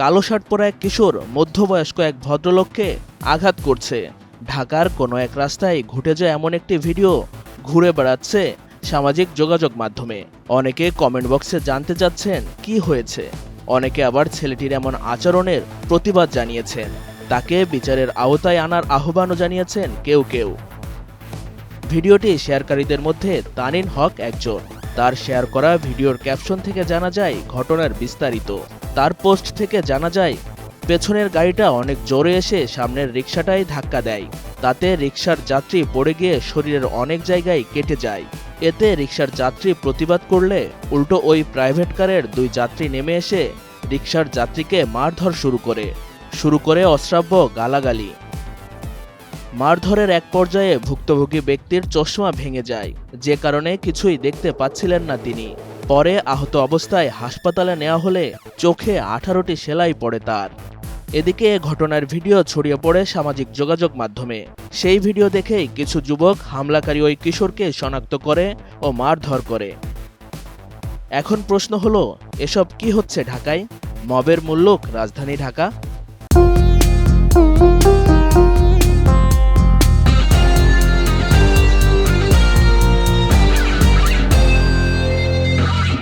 কালো শার্ট পরা এক কিশোর মধ্যবয়স্ক এক ভদ্রলোককে আঘাত করছে। ঢাকার কোনো এক রাস্তায় ঘটে যায় এমন একটি ভিডিও ঘুরে বেড়াচ্ছে সামাজিক যোগাযোগ মাধ্যমে। অনেকে কমেন্ট বক্সে জানতে চাচ্ছেন কি হয়েছে, অনেকে আবার ছেলেটির এমন আচরণের প্রতিবাদ জানিয়েছেন। তাকে বিচারের আওতায় আনার আহ্বানও জানিয়েছেন কেউ কেউ। ভিডিওটি শেয়ারকারীদের মধ্যে তানিন হক একজন। তার শেয়ার করা ভিডিওর ক্যাপশন থেকে জানা যায় ঘটনার বিস্তারিত। তার পোস্ট থেকে জানা যায় পেছনের গাড়িটা অনেক জোরে এসে সামনের রিকশাটাই ধাক্কা দেয়। তাতে রিকশার যাত্রী পড়ে গিয়ে শরীরের অনেক জায়গায় কেটে যায়। এতে রিকশার যাত্রী প্রতিবাদ করলে উল্টো ওই প্রাইভেট কারের দুই যাত্রী নেমে এসে রিকশার যাত্রীকে মারধর শুরু করে অশ্রাব্য গালাগালি। মারধরের এক পর্যায়ে ভুক্তভোগী ব্যক্তির চশমা ভেঙে যায়, যে কারণে কিছুই দেখতে পাচ্ছিলেন না তিনি। পরে আহত অবস্থায় হাসপাতালে নেওয়া হলে চোখে 18টি সেলাই পড়ে তার। এদিকে ঘটনার ভিডিও ছড়িয়ে পড়ে সামাজিক যোগাযোগ মাধ্যমে। সেই ভিডিও দেখেই কিছু যুবক হামলাকারী ওই কিশোরকে শনাক্ত করে ও মারধর করে। এখন প্রশ্ন হলো, এসব কি হচ্ছে ঢাকায়? মবের মুল্লুক রাজধানী ঢাকা।